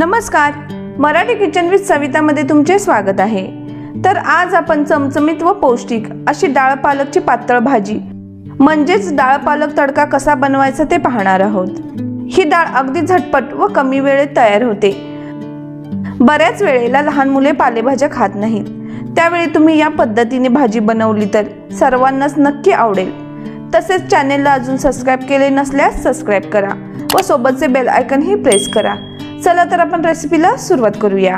नमस्कार, Marathi kitchen with सवितामध्ये तुमचे स्वागत आहे। तर आज आपण चमचमीत व पौष्टिक अशी डाळ पालकची पातळ भाजी म्हणजेच डाळ पालक तडका कसा बनवायचा ते पाहणार आहोत। ही डाळ अगदी झटपट व कमी वेळेत तयार होते। बऱ्याच वेळेला लहान मुले पालेभाज्या खात नाहीत, त्यावेळी तुम्ही या पद्धतीने भाजी बनवली तर सर्वांनाच नक्की आवडेल। तसेच चॅनेलला अजून सबस्क्राइब केले नसल्यास सबस्क्राइब करा व सोबतचे बेल आयकॉन ही प्रेस करा। चला तर आपण रेसिपीला सुरुवात करूया।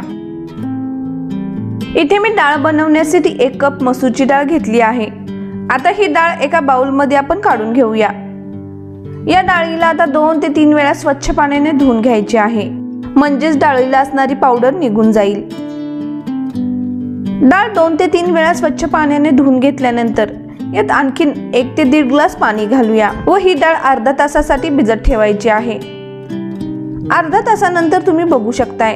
इथे मी डाळ बनवण्यासाठी 1 कप मसूरची डाळ घेतली आहे। आता ही डाळ एका बाउल मध्ये आपण काढून घेऊया। या डाळीला आता 2 ते 3 वेळा स्वच्छ पाण्याने धुवून घ्यायचे आहे, म्हणजेच डाळीला असणारी पावडर निघून जाईल। डाळ 2 ते 3 वेळा स्वच्छ पाण्याने धुवून घेतल्यानंतर यात आणखीन 1 ते 1.5 ग्लास पाणी घालूया व ही डाळ अर्धा तासासाठी भिजत ठेवायची आहे। अर्धा तासानंतर तुम्ही बघू शकताय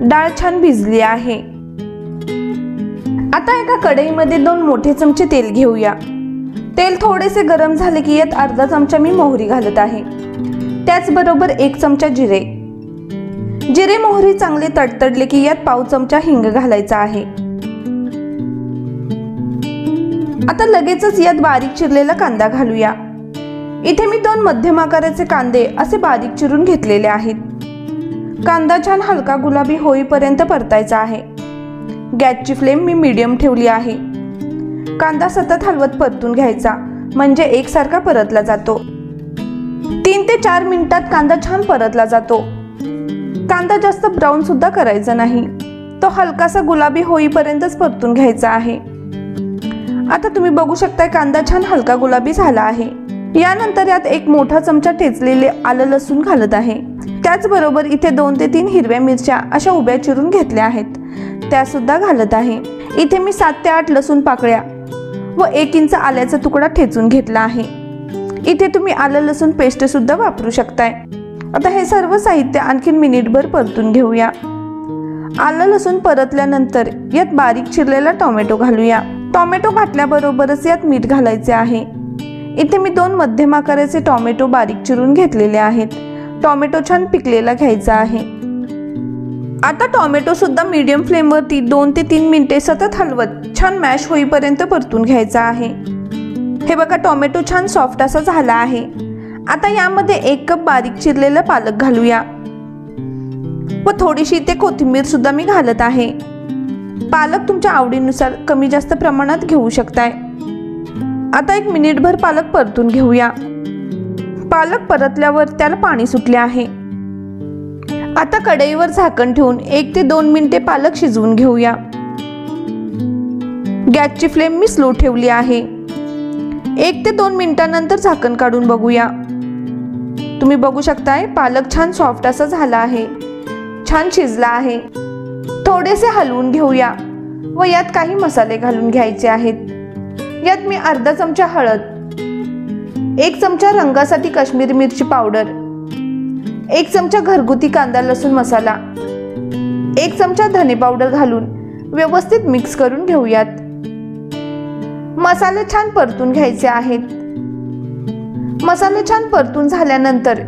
डाळ छान भिजली आहे। आता एका कढईमध्ये 2 मोठे चमचे तेल घेऊया। तेल थोडेसे गरम झाले की यात अर्धा चमचा मी मोहरी घालत आहे। त्याचबरोबर 1 चमचा जिरे। जिरे मोहरी चांगले तडतडले की यात पाव चमचा हिंग घालायचा आहे। आता लगेचच यात बारीक चिरलेला कांदा घालूया। इथे मी 2 मध्यम आकाराचे कांदे असे बारीक चिरून घेतलेले आहेत। कांदा छान हलका गुलाबी होईपर्यंत परतायचा आहे। गॅसची फ्लेम मी मीडियम ठेवली आहे। कांदा सतत हलवत परतून घ्यायचा, म्हणजे एकसारखा परतला जातो। 3 ते 4 मिनिटात कांदा छान परतला जातो। कांदा जास्त ब्राऊन सुद्धा करायचा नाही, तो हलकासा गुलाबी होईपर्यंतच परतून घ्यायचा आहे। आता तुम्ही बघू शकता कांदा छान हलका गुलाबी झाला आहे। यानंतर यात 1 मोठा चमचा ठेचलेले आलं लसूण घालत आहे। त्याचबरोबर इथे 2 ते 3 हिरव्या मिरच्या अशा उभ्या चिरून घेतल्या आहेत, त्या सुद्धा घालत आहे। इथे मी 7 ते 8 लसूण पाकळ्या व 1 इंच आल्याचा तुकडा ठेचून घेतला आहे। इथे तुम्ही आलं लसूण पेस्ट सुद्धा वापरू शकताय। आता हे सर्व साहित्य आणखीन मिनिटभर परतून घेऊया। आलं लसूण परतल्यानंतर यात बारीक चिरलेला टोमॅटो घालूया। टोमॅटो घातल्याबरोबरच यात मीठ घालायचे आहे। इथे मी 2 मध्यम आकाराचे टोमॅटो बारीक चिरून घेतलेले आहेत। टोमॅटो छान पिकलेला घ्यायचा आहे। आता टोमॅटो सुद्धा मीडियम फ्लेम वरती 2 ते 3 मिनिटे सतत हलवत छान मॅश होईपर्यंत परतून घ्यायचा आहे। हे बघा टोमॅटो छान सॉफ्ट असा झाला आहे। आता यामध्ये 1 कप बारीक चिरलेला पालक घालूया व थोडीशी इथे कोथिंबीर सुद्धा मी घालत आहे। पालक तुमच्या आवडीनुसार कमी जास्त प्रमाणात घेऊ शकताय। आता 1 मिनिटभर पालक परतून घेऊया। पालक परतल्यावर त्याला पाणी सुटले आहे। आता कढईवर झाकण ठेवून 1 ते 2 मिनिटे पालक शिजवून घेऊया। गॅसची फ्लेम मी स्लो ठेवली आहे। 1 ते 2 मिनिटांनंतर झाकण काढून बघूया। तुम्ही बघू शकताय पालक छान सॉफ्ट असा झाला आहे, छान शिजला आहे। थोडेसे हलवून घेऊया व यात काही मसाले घालून घ्यायचे आहेत। यात मी अर्धा चमचा हळद, 1 चमचा रंगासाठी काश्मीरी मिरची पावडर, 1 चमचा घरगुती कांदा लसूण मसाला, 1 चमचा धने पावडर घालून व्यवस्थित मिक्स करून घेऊयात। मसाले छान परतून घ्यायचे आहेत। मसाले छान परतून झाल्यानंतर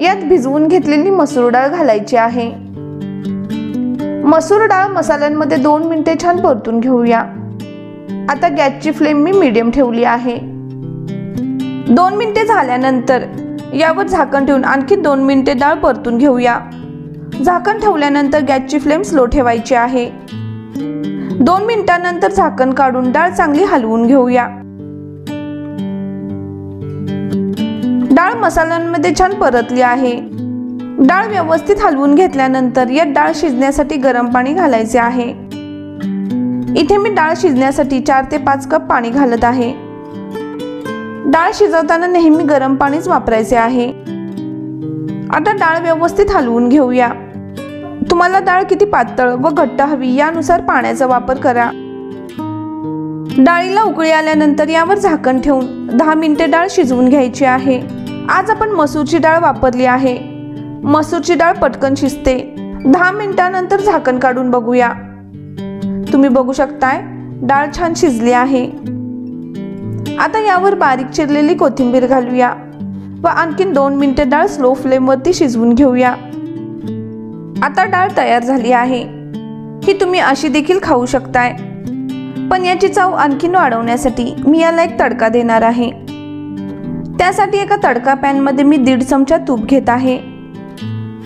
यात भिजवून घेतलेली मसूर डाळ घालायची आहे। मसूर डाळ मसाल्यांमध्ये 2 मिनिटे छान परतून घेऊया। आता गॅसची फ्लेम मी मीडियम ठेवली आहे। 2 मिनिटे झाल्यानंतर यावर झाकण ठेवून आणखी 2 मिनिटे डाळ परतून घेऊया। झाकण ठेवल्यानंतर गॅसची फ्लेम स्लो ठेवायची आहे। 2 मिनिटांनंतर झाकण काढून डाळ चांगली हलवून घेऊया। डाळ मसाल्यांमध्ये छान परतली आहे। डाळ व्यवस्थित हलवून घेतल्यानंतर यात डाळ शिजण्यासाठी गरम पाणी घालायचे आहे। इथे मी डाळ शिजण्यासाठी 4 ते 5 कप पाणी घालत आहे। डाळ शिजवताना नेहमी गरम पाणीच वापरायचे आहे। आता डाळ व्यवस्थित हलवून घेऊया। तुम्हाला डाळ किती पातळ व घट्ट हवी यानुसार पाण्याचा वापर करा। डाळीला उकळी आल्यानंतर यावर झाकण ठेवून 10 मिनिटे डाळ शिजवून घ्यायची आहे। आज आपण मसूरची डाळ वापरली आहे। मसूरची डाळ पटकन शिजते। 10 मिनिटांनंतर झाकण काढून बघूया। तुम्ही बघू शकताय डाळ छान शिजली आहे। आता यावर बारीक चिरलेली कोथिंबीर घालूया व आणखीन 2 मिनिटे डाळ स्लो फ्लेम वरती शिजवून घेऊया। आता डाळ तयार झाली आहे। ही तुम्ही अशी देखील खाऊ शकताय, पण याची चव आणखीन वाढवण्यासाठी मी याला एक तडका देणार आहे। त्यासाठी एका तडका पॅन मध्ये मी 1.5 चमचा तूप घेत आहे।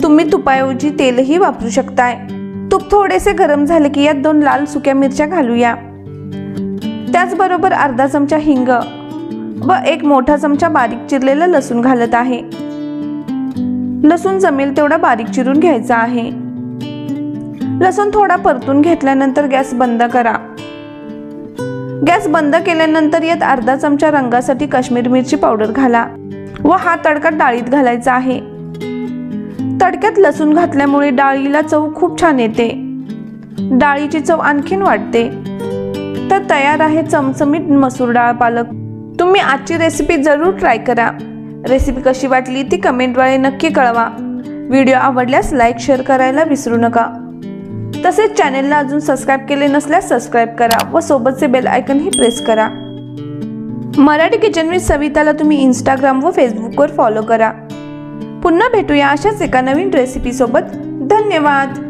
तुम्ही तुपाऐवजी तेलही वापरू शकताय। तूप थोडेसे गरम झाले की यात 2 लाल सुक्या मिरच्या घालूया। त्याचबरोबर अर्धा चमचा हिंग व 1 मोठा चमचा बारीक चिरलेला लसूण घालत आहे। लसूण जमेल तेवढा बारीक चिरून घ्यायचा आहे। लसूण थोडा परतून घेतल्यानंतर गॅस बंद करा। गॅस बंद केल्यानंतर यात अर्धा चमचा रंगासाठी काश्मीरी मिरची पावडर घाला व हा तडका डाळीत घालायचा आहे। तडक्यात लसूण घातल्यामुळे डाळीला चव खूप छान येते, डाळीची चव आणखीन वाढते। तर तयार आहे चमचमीत मसूर डाळ पालक। तुम्ही आजची रेसिपी जरूर ट्राय करा। रेसिपी कशी वाटली ती कमेंटद्वारे नक्की कळवा। व्हिडिओ आवडल्यास लाईक शेअर करायला विसरू नका। तसेच चॅनेलला अजून सबस्क्राईब केले नसल्यास सबस्क्राईब करा व सोबतचे बेल आयकन ही प्रेस करा। मराठी किचन विथ सविताला तुम्ही इंस्टाग्राम व फेसबुकवर फॉलो करा। पुन्हा भेटूया अशाच एका नवीन रेसिपी सोबत। धन्यवाद।